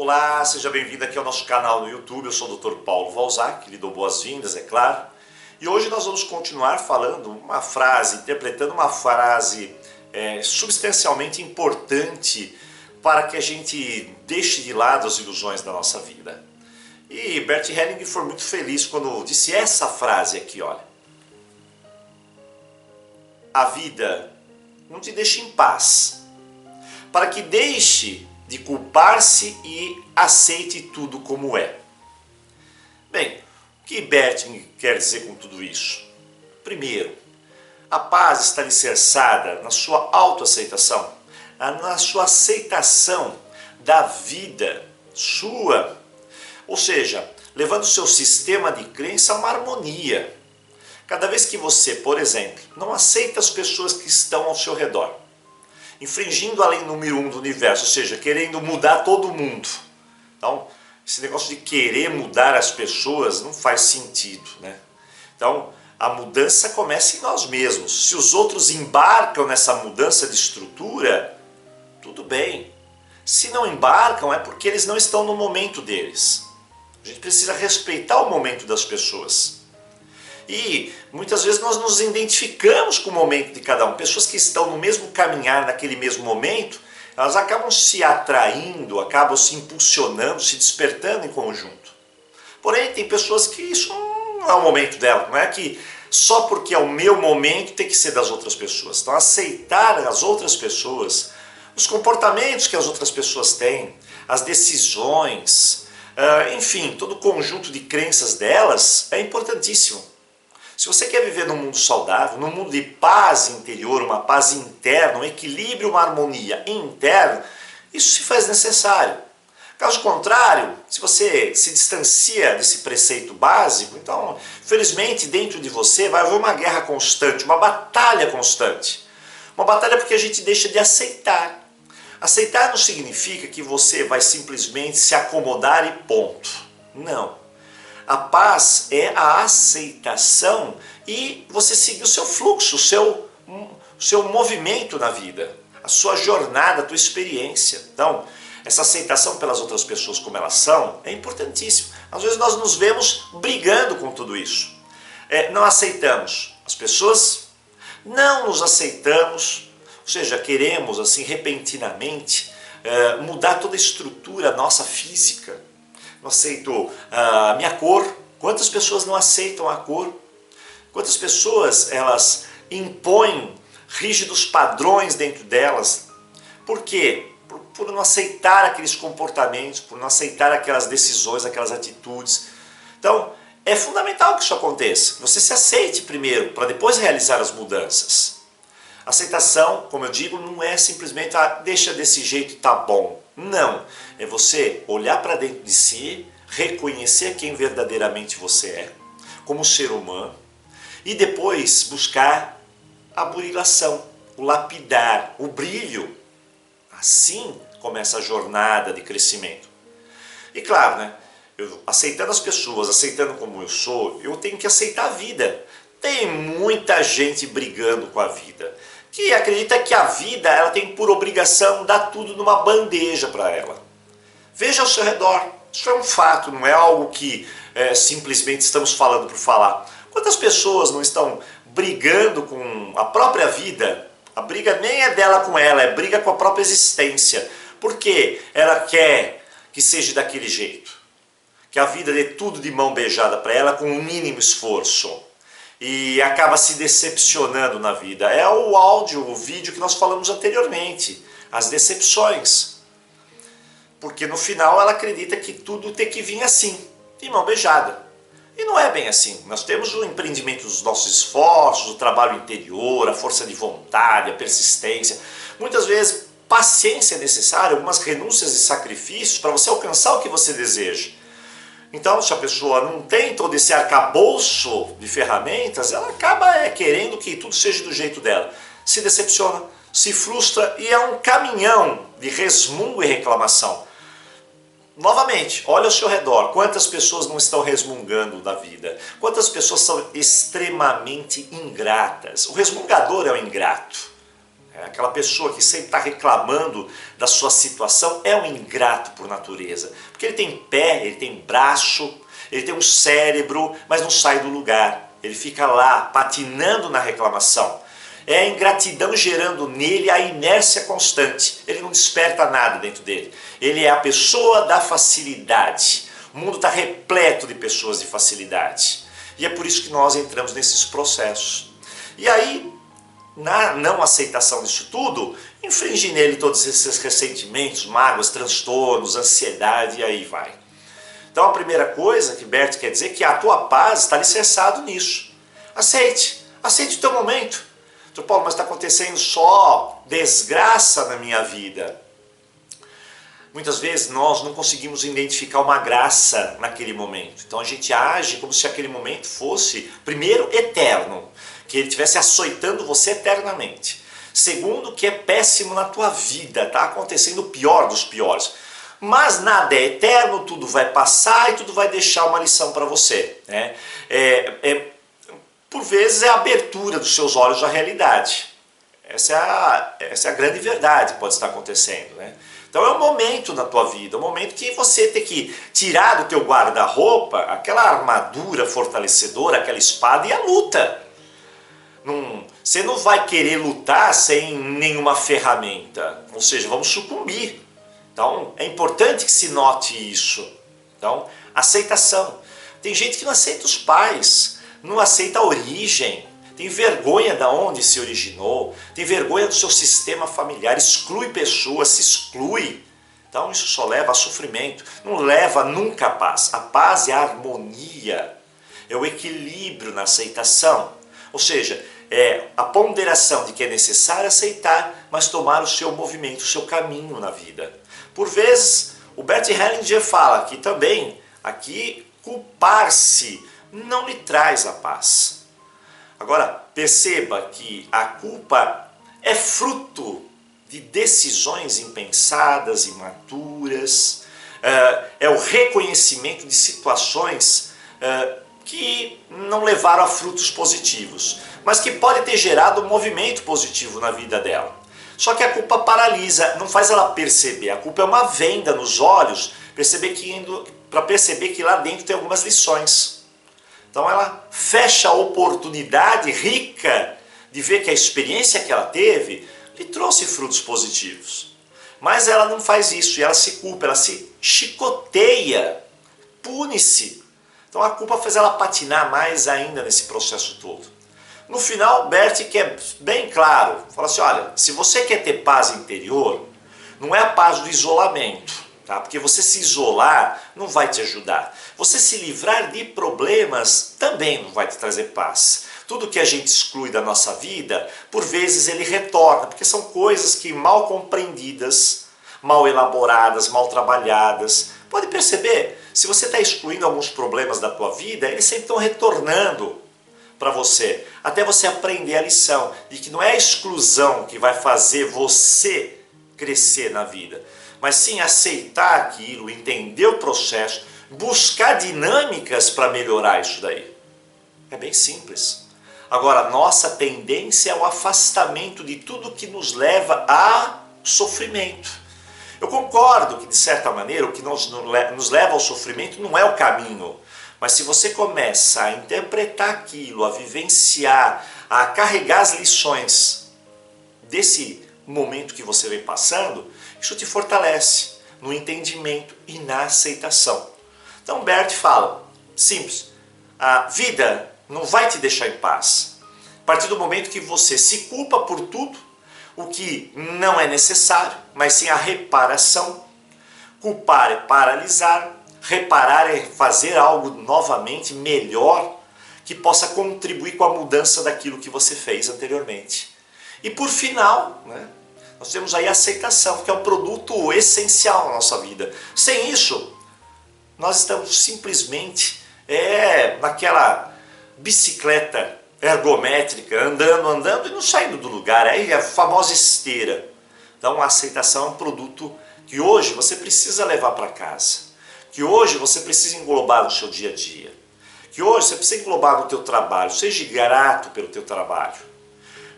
Olá, seja bem-vindo aqui ao nosso canal no YouTube. Eu sou o Dr. Paulo Valzac, que lhe dou boas-vindas, é claro. E hoje nós vamos continuar falando uma frase, interpretando uma frase substancialmente importante para que a gente deixe de lado as ilusões da nossa vida. E Bert Hellinger foi muito feliz quando disse essa frase aqui, olha. A vida não te deixa em paz, para que deixe de culpar-se e aceite tudo como é. Bem, o que Bert quer dizer com tudo isso? Primeiro, a paz está alicerçada na sua autoaceitação, na sua aceitação da vida sua, ou seja, levando o seu sistema de crença a uma harmonia. Cada vez que você, por exemplo, não aceita as pessoas que estão ao seu redor, infringindo a lei número 1 do universo, ou seja, querendo mudar todo mundo. Então, esse negócio de querer mudar as pessoas não faz sentido, né? Então, a mudança começa em nós mesmos. Se os outros embarcam nessa mudança de estrutura, tudo bem. Se não embarcam, é porque eles não estão no momento deles. A gente precisa respeitar o momento das pessoas. E muitas vezes nós nos identificamos com o momento de cada um. Pessoas que estão no mesmo caminhar, naquele mesmo momento, elas acabam se atraindo, acabam se impulsionando, se despertando em conjunto. Porém, tem pessoas que isso não é o momento dela. Não é que só porque é o meu momento tem que ser das outras pessoas. Então, aceitar as outras pessoas, os comportamentos que as outras pessoas têm, as decisões, enfim, todo o conjunto de crenças delas é importantíssimo. Se você quer viver num mundo saudável, num mundo de paz interior, uma paz interna, um equilíbrio, uma harmonia interna, isso se faz necessário. Caso contrário, se você se distancia desse preceito básico, então, felizmente, dentro de você vai haver uma guerra constante, uma batalha constante. Uma batalha porque a gente deixa de aceitar. Aceitar não significa que você vai simplesmente se acomodar e ponto. Não. A paz é a aceitação e você seguir o seu fluxo, o seu movimento na vida, a sua jornada, a tua experiência. Então, essa aceitação pelas outras pessoas como elas são é importantíssimo. Às vezes nós nos vemos brigando com tudo isso. Não aceitamos as pessoas, não nos aceitamos, ou seja, queremos assim repentinamente mudar toda a estrutura nossa física. Não aceito a minha cor. Quantas pessoas não aceitam a cor? Quantas pessoas elas impõem rígidos padrões dentro delas? Por quê? Por não aceitar aqueles comportamentos, por não aceitar aquelas decisões, aquelas atitudes. Então, é fundamental que isso aconteça. Que você se aceite primeiro, para depois realizar as mudanças. Aceitação, como eu digo, não é simplesmente deixa desse jeito, tá bom. Não, é você olhar para dentro de si, reconhecer quem verdadeiramente você é, como ser humano, e depois buscar a burilação, o lapidar, o brilho. Assim começa a jornada de crescimento. E claro, né, aceitando as pessoas, aceitando como eu sou, eu tenho que aceitar a vida. Tem muita gente brigando com a vida, que acredita que a vida ela tem por obrigação dar tudo numa bandeja para ela. Veja ao seu redor, isso é um fato, não é algo que simplesmente estamos falando por falar. Quantas pessoas não estão brigando com a própria vida? A briga nem é dela com ela, é briga com a própria existência. Porque ela quer que seja daquele jeito. Que a vida dê tudo de mão beijada para ela com o mínimo esforço. E acaba se decepcionando na vida. É o áudio, o vídeo que nós falamos anteriormente. As decepções. Porque no final ela acredita que tudo tem que vir assim, de mão beijada. E não é bem assim. Nós temos o empreendimento dos nossos esforços, o trabalho interior, a força de vontade, a persistência. Muitas vezes paciência é necessária, algumas renúncias e sacrifícios para você alcançar o que você deseja. Então, se a pessoa não tem todo esse arcabouço de ferramentas, ela acaba querendo que tudo seja do jeito dela. Se decepciona, se frustra e é um caminhão de resmungo e reclamação. Novamente, olha ao seu redor, quantas pessoas não estão resmungando da vida? Quantas pessoas são extremamente ingratas? O resmungador é o ingrato. Aquela pessoa que sempre está reclamando da sua situação é um ingrato por natureza. Porque ele tem pé, ele tem braço, ele tem um cérebro, mas não sai do lugar. Ele fica lá, patinando na reclamação. É a ingratidão gerando nele a inércia constante. Ele não desperta nada dentro dele. Ele é a pessoa da facilidade. O mundo está repleto de pessoas de facilidade. E é por isso que nós entramos nesses processos. E aí, na não aceitação disso tudo, inflige nele todos esses ressentimentos, mágoas, transtornos, ansiedade e aí vai. Então a primeira coisa que Bert quer dizer é que a tua paz está alicerçado nisso. Aceite o teu momento. Paulo, mas está acontecendo só desgraça na minha vida. Muitas vezes nós não conseguimos identificar uma graça naquele momento. Então a gente age como se aquele momento fosse, primeiro, eterno, que ele estivesse açoitando você eternamente. Segundo, que é péssimo na tua vida, está acontecendo o pior dos piores. Mas nada é eterno, tudo vai passar e tudo vai deixar uma lição para você, né? Por vezes é a abertura dos seus olhos à realidade. Essa é a grande verdade que pode estar acontecendo, né? Então é um momento na tua vida, um momento que você tem que tirar do teu guarda-roupa aquela armadura fortalecedora, aquela espada e a luta. Você não vai querer lutar sem nenhuma ferramenta, ou seja, vamos sucumbir. Então é importante que se note isso. Então, aceitação. Tem gente que não aceita os pais, não aceita a origem, tem vergonha de onde se originou, tem vergonha do seu sistema familiar, exclui pessoas, se exclui. Então isso só leva a sofrimento, não leva nunca a paz. A paz é a harmonia, é o equilíbrio na aceitação. Ou seja, é a ponderação de que é necessário aceitar, mas tomar o seu movimento, o seu caminho na vida. Por vezes, o Bert Hellinger fala que também, aqui, culpar-se não lhe traz a paz. Agora, perceba que a culpa é fruto de decisões impensadas, imaturas, é o reconhecimento de situações que não levaram a frutos positivos, mas que pode ter gerado um movimento positivo na vida dela. Só que a culpa paralisa, não faz ela perceber. A culpa é uma venda nos olhos para perceber que lá dentro tem algumas lições. Então ela fecha a oportunidade rica de ver que a experiência que ela teve lhe trouxe frutos positivos. Mas ela não faz isso e ela se culpa, ela se chicoteia, pune-se. Então a culpa faz ela patinar mais ainda nesse processo todo. No final, Bert quer bem claro, fala assim, olha, se você quer ter paz interior, não é a paz do isolamento, tá? Porque você se isolar não vai te ajudar. Você se livrar de problemas também não vai te trazer paz. Tudo que a gente exclui da nossa vida, por vezes ele retorna, porque são coisas que mal compreendidas, mal elaboradas, mal trabalhadas. Pode perceber, se você está excluindo alguns problemas da tua vida, eles sempre estão retornando para você, até você aprender a lição de que não é a exclusão que vai fazer você crescer na vida, mas sim aceitar aquilo, entender o processo, buscar dinâmicas para melhorar isso daí. É bem simples. Agora, nossa tendência é o afastamento de tudo que nos leva a sofrimento. Eu concordo que, de certa maneira, o que nos leva ao sofrimento não é o caminho. Mas se você começa a interpretar aquilo, a vivenciar, a carregar as lições desse momento que você vem passando, isso te fortalece no entendimento e na aceitação. Então Bert fala, simples, a vida não vai te deixar em paz. A partir do momento que você se culpa por tudo, o que não é necessário, mas sim a reparação. Culpar é paralisar. Reparar é fazer algo novamente melhor que possa contribuir com a mudança daquilo que você fez anteriormente. E por final, né, nós temos aí a aceitação, que é um produto essencial na nossa vida. Sem isso, nós estamos simplesmente naquela bicicleta ergométrica, andando e não saindo do lugar, aí é a famosa esteira. Então a aceitação é um produto que hoje você precisa levar para casa. Que hoje você precisa englobar no seu dia a dia. Que hoje você precisa englobar no teu trabalho. Seja grato pelo teu trabalho.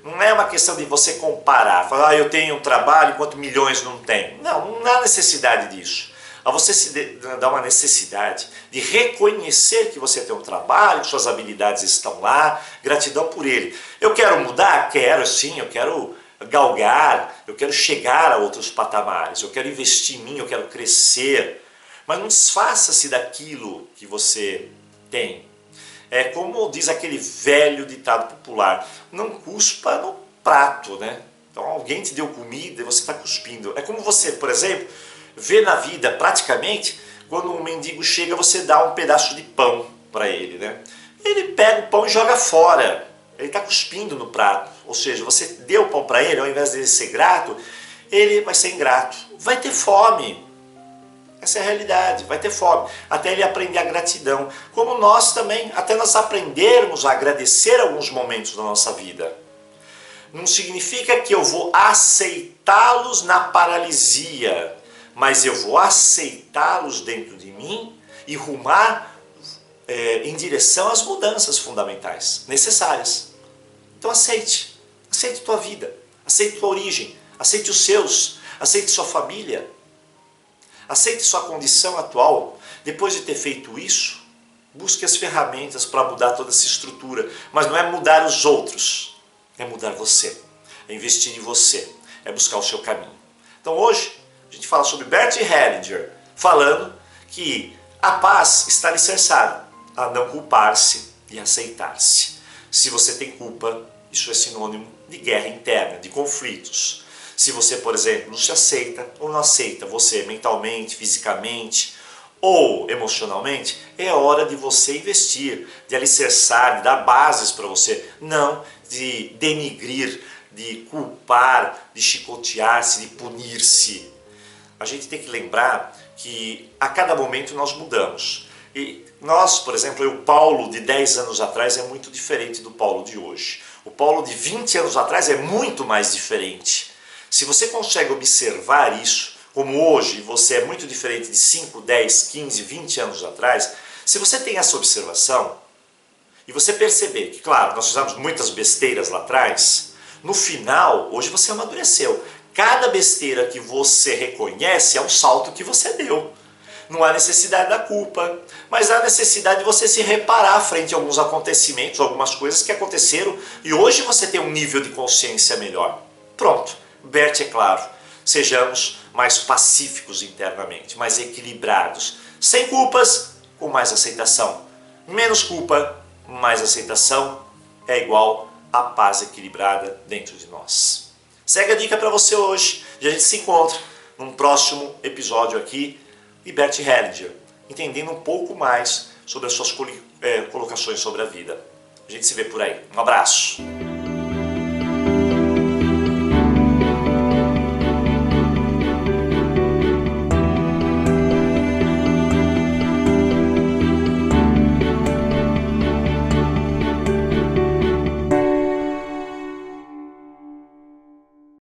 Não é uma questão de você comparar, falar, eu tenho um trabalho enquanto milhões não têm. Não, não há necessidade disso. A você se dá uma necessidade de reconhecer que você tem um trabalho, que suas habilidades estão lá, gratidão por ele. Eu quero mudar? Quero sim, eu quero galgar, eu quero chegar a outros patamares, eu quero investir em mim, eu quero crescer. Mas não desfaça-se daquilo que você tem. É como diz aquele velho ditado popular, não cuspa no prato, né? Então alguém te deu comida e você está cuspindo. É como você, por exemplo, vê na vida praticamente, quando um mendigo chega, você dá um pedaço de pão para ele, né? Ele pega o pão e joga fora. Ele está cuspindo no prato. Ou seja, você deu o pão para ele, ao invés de ele ser grato, ele vai ser ingrato. Vai ter fome. Essa é a realidade, vai ter fome, até ele aprender a gratidão. Como nós também, até nós aprendermos a agradecer alguns momentos da nossa vida. Não significa que eu vou aceitá-los na paralisia, mas eu vou aceitá-los dentro de mim e rumar em direção às mudanças fundamentais, necessárias. Então aceite tua vida, aceite tua origem, aceite os seus, aceite sua família. Aceite sua condição atual. Depois de ter feito isso, busque as ferramentas para mudar toda essa estrutura. Mas não é mudar os outros, é mudar você. É investir em você, é buscar o seu caminho. Então hoje a gente fala sobre Bert Hellinger, falando que a paz está alicerçada a não culpar-se e aceitar-se. Se você tem culpa, isso é sinônimo de guerra interna, de conflitos. Se você, por exemplo, não se aceita ou não aceita você mentalmente, fisicamente ou emocionalmente, é hora de você investir, de alicerçar, de dar bases para você, não de denigrir, de culpar, de chicotear-se, de punir-se. A gente tem que lembrar que a cada momento nós mudamos. E nós, por exemplo, o Paulo de 10 anos atrás é muito diferente do Paulo de hoje. O Paulo de 20 anos atrás é muito mais diferente. Se você consegue observar isso, como hoje você é muito diferente de 5, 10, 15, 20 anos atrás, se você tem essa observação e você perceber que, claro, nós fizemos muitas besteiras lá atrás, no final, hoje você amadureceu. Cada besteira que você reconhece é um salto que você deu. Não há necessidade da culpa, mas há necessidade de você se reparar frente a alguns acontecimentos, algumas coisas que aconteceram e hoje você tem um nível de consciência melhor. Pronto. Bert é claro, sejamos mais pacíficos internamente, mais equilibrados, sem culpas, com mais aceitação. Menos culpa, mais aceitação é igual a paz equilibrada dentro de nós. Segue a dica para você hoje e a gente se encontra num próximo episódio aqui de Bert Hellinger, entendendo um pouco mais sobre as suas colocações sobre a vida. A gente se vê por aí. Um abraço!